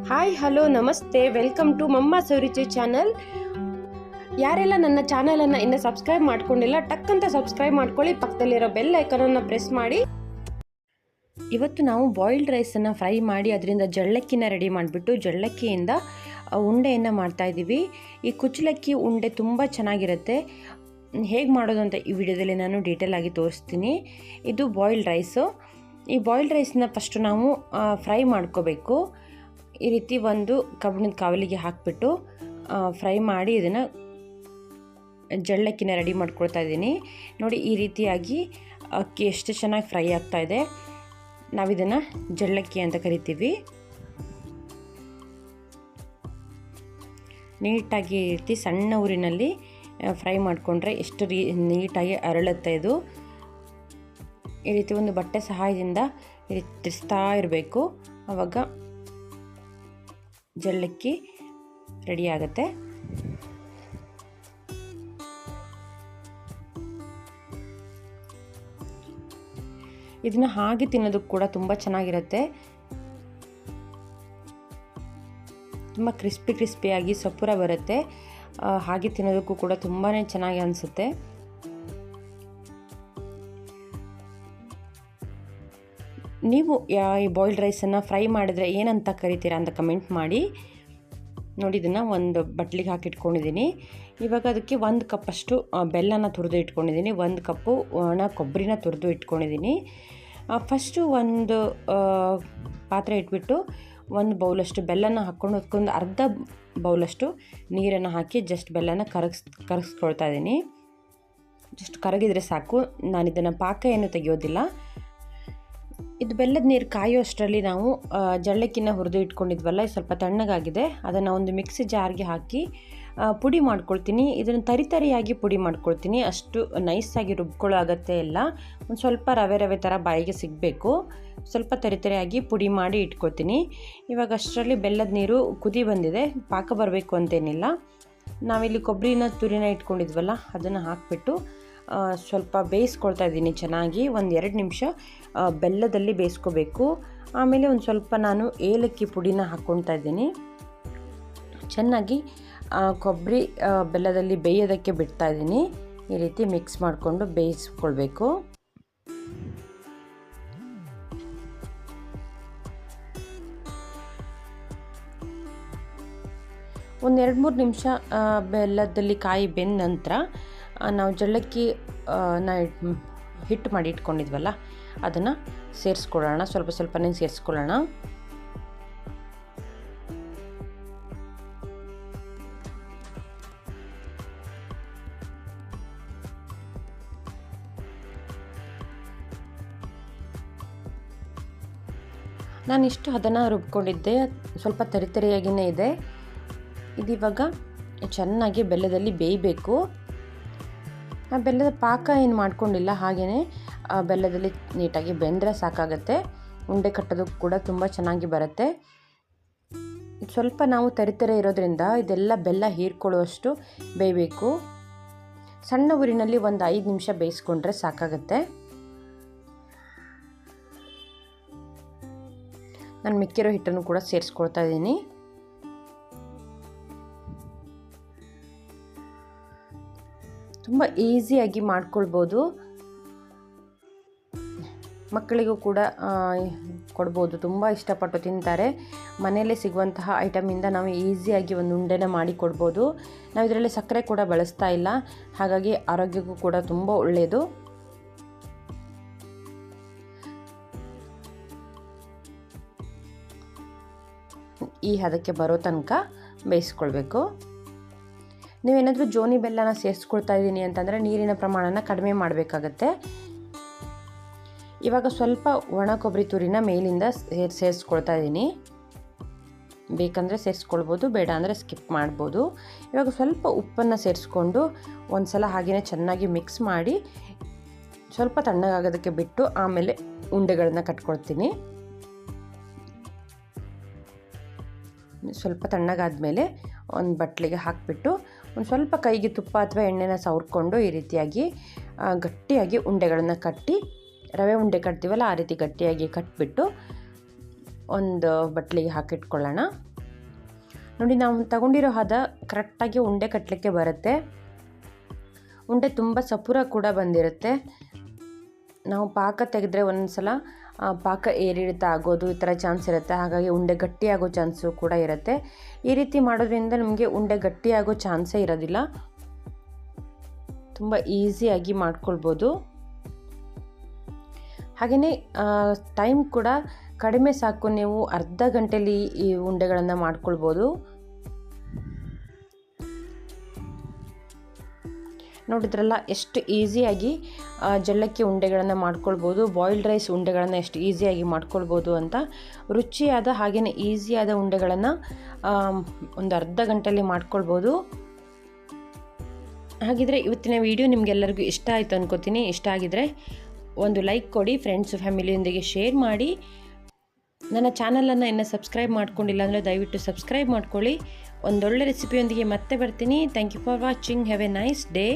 Hi hello ನಮಸ್ತೆ, welcome to Mamma's ಅಭಿರುಚಿ channel. ಯಾರೆಲ್ಲ ನನ್ನ ಚಾನಲನ್ನು ಇನ್ನೂ ಸಬ್ಸ್ಕ್ರೈಬ್ ಮಾಡ್ಕೊಂಡಿಲ್ಲ, ಟಕ್ ಅಂತ ಸಬ್ಸ್ಕ್ರೈಬ್ ಮಾಡ್ಕೊಳ್ಳಿ, ಪಕ್ಕದಲ್ಲಿರೋ ಬೆಲ್ ಐಕಾನನ್ನು ಪ್ರೆಸ್ ಮಾಡಿ. ಇವತ್ತು ನಾವು ಬಾಯ್ಲ್ಡ್ ರೈಸನ್ನು ಫ್ರೈ ಮಾಡಿ ಅದರಿಂದ ಜಳ್ಳಕ್ಕಿನ ರೆಡಿ ಮಾಡಿಬಿಟ್ಟು ಜಳ್ಳಕ್ಕಿಯಿಂದ ಉಂಡೆಯನ್ನು ಮಾಡ್ತಾಯಿದ್ದೀವಿ. ಈ ಕುಚ್ಚಲಕ್ಕಿ ಉಂಡೆ ತುಂಬ ಚೆನ್ನಾಗಿರುತ್ತೆ. ಹೇಗೆ ಮಾಡೋದು ಅಂತ ಈ ವಿಡಿಯೋದಲ್ಲಿ ನಾನು ಡೀಟೇಲ್ ಆಗಿ ತೋರಿಸ್ತೀನಿ. ಇದು ಬಾಯ್ಲ್ಡ್ ರೈಸು. ಈ ಬಾಯ್ಲ್ಡ್ ರೈಸನ್ನ ಫಸ್ಟು ನಾವು ಫ್ರೈ ಮಾಡ್ಕೋಬೇಕು. ಈ ರೀತಿ ಒಂದು ಕಬ್ಬಿಣದ ಕಾವಲಿಗೆ ಹಾಕಿಬಿಟ್ಟು ಫ್ರೈ ಮಾಡಿ ಇದನ್ನು ಜಳ್ಳಕ್ಕಿನ ರೆಡಿ ಮಾಡ್ಕೊಳ್ತಾ ಇದ್ದೀನಿ. ನೋಡಿ, ಈ ರೀತಿಯಾಗಿ ಅಕ್ಕಿ ಎಷ್ಟು ಚೆನ್ನಾಗಿ ಫ್ರೈ ಆಗ್ತಾಯಿದೆ. ನಾವಿದನ್ನು ಜಳ್ಳಕ್ಕಿ ಅಂತ ಕರಿತೀವಿ. ನೀಟಾಗಿ ಈ ರೀತಿ ಸಣ್ಣ ಊರಿನಲ್ಲಿ ಫ್ರೈ ಮಾಡಿಕೊಂಡ್ರೆ ಎಷ್ಟು ನೀಟಾಗಿ ಅರಳುತ್ತೆ ಇದು. ಈ ರೀತಿ ಒಂದು ಬಟ್ಟೆ ಸಹಾಯದಿಂದ ಈ ರೀತಿ ತಿರ್ಸ್ತಾ ಇರಬೇಕು, ಆವಾಗ ಜಳ್ಳಕ್ಕಿ ರೆಡಿ ಆಗುತ್ತೆ. ಇದನ್ನು ಹಾಗೆ ತಿನ್ನೋದಕ್ಕೆ ಕೂಡ ತುಂಬ ಚೆನ್ನಾಗಿರುತ್ತೆ. ತುಂಬ ಕ್ರಿಸ್ಪಿಯಾಗಿ ಸಪುರ ಬರುತ್ತೆ. ಹಾಗೆ ತಿನ್ನೋದಕ್ಕೂ ಕೂಡ ತುಂಬಾ ಚೆನ್ನಾಗಿ ಅನಿಸುತ್ತೆ. ನೀವು ಈ ಬಾಯ್ಲ್ಡ್ ರೈಸನ್ನು ಫ್ರೈ ಮಾಡಿದ್ರೆ ಏನಂತ ಕರಿತೀರಾ ಅಂತ ಕಮೆಂಟ್ ಮಾಡಿ. ನೋಡಿ, ಇದನ್ನು ಒಂದು ಬಟ್ಲಿಗೆ ಹಾಕಿಟ್ಕೊಂಡಿದ್ದೀನಿ. ಇವಾಗ ಅದಕ್ಕೆ 1 ಕಪ್ಪಷ್ಟು ಬೆಲ್ಲನ ತುರಿದು ಇಟ್ಕೊಂಡಿದ್ದೀನಿ, 1 ಕಪ್ಪು ಒಣ ಕೊಬ್ಬರಿನ ತುರಿದು ಇಟ್ಕೊಂಡಿದ್ದೀನಿ. ಫಸ್ಟು ಒಂದು ಪಾತ್ರೆ ಇಟ್ಬಿಟ್ಟು 1 ಬೌಲಷ್ಟು ಬೆಲ್ಲನ ಹಾಕ್ಕೊಂಡು ಅದಕ್ಕೊಂದು ಅರ್ಧ ಬೌಲಷ್ಟು ನೀರನ್ನು ಹಾಕಿ ಜಸ್ಟ್ ಬೆಲ್ಲನ ಕರಗಿಸ್ಕೊಳ್ತಾ ಇದ್ದೀನಿ. ಜಸ್ಟ್ ಕರಗಿದ್ರೆ ಸಾಕು, ನಾನು ಇದನ್ನು ಪಾಕ ಏನು ತೆಗೆಯೋದಿಲ್ಲ. ಇದು ಬೆಲ್ಲದ ನೀರು ಕಾಯೋ ಅಷ್ಟರಲ್ಲಿ ನಾವು ಜಳ್ಳಕ್ಕಿನ ಹುರಿದು ಇಟ್ಕೊಂಡಿದ್ವಲ್ಲ, ಸ್ವಲ್ಪ ತಣ್ಣಗಾಗಿದೆ. ಅದನ್ನು ಒಂದು ಮಿಕ್ಸಿ ಜಾರ್ಗೆ ಹಾಕಿ ಪುಡಿ ಮಾಡ್ಕೊಳ್ತೀನಿ. ಇದನ್ನು ತರಿಯಾಗಿ ಪುಡಿ ಮಾಡ್ಕೊಳ್ತೀನಿ, ಅಷ್ಟು ನೈಸಾಗಿ ರುಬ್ಕೊಳ್ಳೋ ಅಗತ್ಯ ಇಲ್ಲ. ಒಂದು ಸ್ವಲ್ಪ ರವೆ ಥರ ಬಾಯಿಗೆ ಸಿಗಬೇಕು. ಸ್ವಲ್ಪ ತರಿಯಾಗಿ ಪುಡಿ ಮಾಡಿ ಇಟ್ಕೊಳ್ತೀನಿ. ಇವಾಗ ಅಷ್ಟರಲ್ಲಿ ಬೆಲ್ಲದ ನೀರು ಕುದಿ ಬಂದಿದೆ, ಪಾಕ ಬರಬೇಕು ಅಂತೇನಿಲ್ಲ. ನಾವಿಲ್ಲಿ ಕೊಬ್ಬರಿನ ತುರಿನ ಇಟ್ಕೊಂಡಿದ್ವಲ್ಲ, ಅದನ್ನು ಹಾಕಿಬಿಟ್ಟು ಸ್ವಲ್ಪ ಬೇಯಿಸ್ಕೊಳ್ತಾ ಇದ್ದೀನಿ ಚೆನ್ನಾಗಿ. 1-2 ನಿಮಿಷ ಬೆಲ್ಲದಲ್ಲಿ ಬೇಯಿಸ್ಕೋಬೇಕು. ಆಮೇಲೆ ಒಂದು ಸ್ವಲ್ಪ ನಾನು ಏಲಕ್ಕಿ ಪುಡಿನ ಹಾಕ್ಕೊಳ್ತಾ ಇದ್ದೀನಿ. ಚೆನ್ನಾಗಿ ಕೊಬ್ಬರಿ ಬೆಲ್ಲದಲ್ಲಿ ಬೇಯೋದಕ್ಕೆ ಬಿಡ್ತಾ ಇದ್ದೀನಿ. ಈ ರೀತಿ ಮಿಕ್ಸ್ ಮಾಡಿಕೊಂಡು ಬೇಯಿಸ್ಕೊಳ್ಬೇಕು. ಒಂದು 2-3 ನಿಮಿಷ ಬೆಲ್ಲದಲ್ಲಿ ಕಾಯಿ ಬೆಂದ ನಂತರ ನಾವು ಜಳ್ಳಕ್ಕಿ ಹಿಟ್ಟು ಮಾಡಿ ಇಟ್ಕೊಂಡಿದ್ವಲ್ಲ, ಅದನ್ನು ಸೇರಿಸ್ಕೊಳ್ಳೋಣ. ಸ್ವಲ್ಪನೇ ಸೇರಿಸ್ಕೊಳ್ಳೋಣ. ನಾನಿಷ್ಟು ಅದನ್ನು ರುಬ್ಕೊಂಡಿದ್ದೆ, ಸ್ವಲ್ಪ ತರಿಯಾಗಿಯೇ ಇದೆ. ಇದಿವಾಗ ಚೆನ್ನಾಗಿ ಬೆಲ್ಲದಲ್ಲಿ ಬೇಯಬೇಕು. ಬೆಲ್ಲದ ಪಾಕ ಏನು ಮಾಡ್ಕೊಂಡಿಲ್ಲ, ಹಾಗೆಯೇ ಬೆಲ್ಲದಲ್ಲಿ ನೀಟಾಗಿ ಬೆಂದರೆ ಸಾಕಾಗುತ್ತೆ. ಉಂಡೆ ಕಟ್ಟೋದಕ್ಕೆ ಕೂಡ ತುಂಬ ಚೆನ್ನಾಗಿ ಬರುತ್ತೆ. ಸ್ವಲ್ಪ ನಾವು ತರಿ ಇರೋದ್ರಿಂದ ಇದೆಲ್ಲ ಬೆಲ್ಲ ಹೀರ್ಕೊಳ್ಳುವಷ್ಟು ಬೇಯಬೇಕು. ಸಣ್ಣ ಊರಿನಲ್ಲಿ ಒಂದು 5 ನಿಮಿಷ ಬೇಯಿಸ್ಕೊಂಡ್ರೆ ಸಾಕಾಗುತ್ತೆ. ನಾನು ಮಿಕ್ಕಿರೋ ಹಿಟ್ಟನ್ನು ಕೂಡ ಸೇರಿಸ್ಕೊಳ್ತಾ ಇದ್ದೀನಿ. ತುಂಬ ಈಸಿಯಾಗಿ ಮಾಡ್ಕೊಳ್ಬೋದು. ಮಕ್ಕಳಿಗೂ ಕೂಡ ಕೊಡ್ಬೋದು, ತುಂಬ ಇಷ್ಟಪಟ್ಟು ತಿಂತಾರೆ. ಮನೆಯಲ್ಲೇ ಸಿಗುವಂತಹ ಐಟಮಿಂದ ನಾವು ಈಸಿಯಾಗಿ ಒಂದು ಉಂಡೆನ ಮಾಡಿ ಕೊಡ್ಬೋದು. ನಾವು ಇದರಲ್ಲಿ ಸಕ್ಕರೆ ಕೂಡ ಬಳಸ್ತಾ ಇಲ್ಲ, ಹಾಗಾಗಿ ಆರೋಗ್ಯಕ್ಕೂ ಕೂಡ ತುಂಬ ಒಳ್ಳೆಯದು. ಈ ಹದಕ್ಕೆ ಬರೋ ತನಕ ಬೇಯಿಸ್ಕೊಳ್ಬೇಕು. ನೀವೇನಾದರೂ ಜೋನಿ ಬೆಲ್ಲನ ಸೇರಿಸ್ಕೊಳ್ತಾ ಇದ್ದೀನಿ ಅಂತಂದರೆ ನೀರಿನ ಪ್ರಮಾಣನ ಕಡಿಮೆ ಮಾಡಬೇಕಾಗತ್ತೆ. ಇವಾಗ ಸ್ವಲ್ಪ ಒಣ ಕೊಬ್ಬರಿ ತುರಿನ ಮೇಲಿಂದ ಸೇರಿಸ್ಕೊಳ್ತಾ ಇದ್ದೀನಿ. ಬೇಕಂದರೆ ಸೇರಿಸ್ಕೊಳ್ಬೋದು, ಬೇಡ ಅಂದರೆ ಸ್ಕಿಪ್ ಮಾಡ್ಬೋದು. ಇವಾಗ ಸ್ವಲ್ಪ ಉಪ್ಪನ್ನು ಸೇರಿಸ್ಕೊಂಡು ಒಂದು ಸಲ ಹಾಗೆಯೇ ಚೆನ್ನಾಗಿ ಮಿಕ್ಸ್ ಮಾಡಿ ಸ್ವಲ್ಪ ತಣ್ಣಗಾಗೋದಕ್ಕೆ ಬಿಟ್ಟು ಆಮೇಲೆ ಉಂಡೆಗಳನ್ನ ಕಟ್ಕೊಳ್ತೀನಿ. ಸ್ವಲ್ಪ ತಣ್ಣಗಾದ್ಮೇಲೆ ಒಂದು ಬಟ್ಲಿಗೆ ಹಾಕಿಬಿಟ್ಟು ಒಂದು ಸ್ವಲ್ಪ ಕೈಗೆ ತುಪ್ಪ ಅಥವಾ ಎಣ್ಣೆನ ಸವರ್ಕೊಂಡು ಈ ರೀತಿಯಾಗಿ ಗಟ್ಟಿಯಾಗಿ ಉಂಡೆಗಳನ್ನು ಕಟ್ಟಿ, ರವೆ ಉಂಡೆ ಕಟ್ತೀವಲ್ಲ ಆ ರೀತಿ ಗಟ್ಟಿಯಾಗಿ ಕಟ್ಟಿಬಿಟ್ಟು ಒಂದು ಬಟ್ಲಿಗೆ ಹಾಕಿಟ್ಕೊಳ್ಳೋಣ. ನೋಡಿ ನಾವು ತಗೊಂಡಿರೋ ಹದ ಕರೆಕ್ಟಾಗಿ ಉಂಡೆ ಕಟ್ಟಲಿಕ್ಕೆ ಬರುತ್ತೆ. ಉಂಡೆ ತುಂಬ ಸಪುರ ಕೂಡ ಬಂದಿರುತ್ತೆ. ನಾವು ಪಾಕ ತೆಗೆದ್ರೆ ಒಂದ್ಸಲ ಪಾಕ ಏರಿಳಿತ ಆಗೋದು ಈ ಥರ ಚಾನ್ಸ್ ಇರುತ್ತೆ. ಹಾಗಾಗಿ ಉಂಡೆ ಗಟ್ಟಿಯಾಗೋ ಚಾನ್ಸು ಕೂಡ ಇರುತ್ತೆ. ಈ ರೀತಿ ಮಾಡೋದ್ರಿಂದ ನಮಗೆ ಉಂಡೆ ಗಟ್ಟಿಯಾಗೋ ಚಾನ್ಸೇ ಇರೋದಿಲ್ಲ. ತುಂಬ ಈಸಿಯಾಗಿ ಮಾಡ್ಕೊಳ್ಬೋದು. ಹಾಗೆಯೇ ಟೈಮ್ ಕೂಡ ಕಡಿಮೆ ಸಾಕು. ನೀವು ಅರ್ಧ ಗಂಟೆಯಲ್ಲಿ ಈ ಉಂಡೆಗಳನ್ನು ಮಾಡ್ಕೊಳ್ಬೋದು. ನೋಡಿದ್ರಲ್ಲ ಎಷ್ಟು ಈಸಿಯಾಗಿ ಜಳ್ಳಕ್ಕಿ ಉಂಡೆಗಳನ್ನು ಮಾಡ್ಕೊಳ್ಬೋದು, ಬಾಯ್ಲ್ಡ್ ರೈಸ್ ಉಂಡೆಗಳನ್ನು ಎಷ್ಟು ಈಸಿಯಾಗಿ ಮಾಡ್ಕೊಳ್ಬೋದು ಅಂತ. ರುಚಿಯಾದ ಹಾಗೆಯೇ ಈಸಿಯಾದ ಉಂಡೆಗಳನ್ನು ಒಂದು ಅರ್ಧ ಗಂಟೆಯಲ್ಲಿ ಮಾಡ್ಕೊಳ್ಬೋದು. ಹಾಗಿದ್ರೆ ಇವತ್ತಿನ ವಿಡಿಯೋ ನಿಮಗೆಲ್ಲರಿಗೂ ಇಷ್ಟ ಆಯಿತು ಅನ್ಕೋತೀನಿ. ಇಷ್ಟ ಆಗಿದರೆ ಒಂದು ಲೈಕ್ ಕೊಡಿ, ಫ್ರೆಂಡ್ಸ್ ಫ್ಯಾಮಿಲಿಯೊಂದಿಗೆ ಶೇರ್ ಮಾಡಿ. ನನ್ನ ಚಾನಲನ್ನು ಇನ್ನೂ ಸಬ್ಸ್ಕ್ರೈಬ್ ಮಾಡ್ಕೊಂಡಿಲ್ಲ ಅಂದರೆ ದಯವಿಟ್ಟು ಸಬ್ಸ್ಕ್ರೈಬ್ ಮಾಡ್ಕೊಳ್ಳಿ. ಒಂದೊಳ್ಳೆ ರೆಸಿಪಿಯೊಂದಿಗೆ ಮತ್ತೆ ಬರ್ತೀನಿ. Thank you for watching. Have a nice day.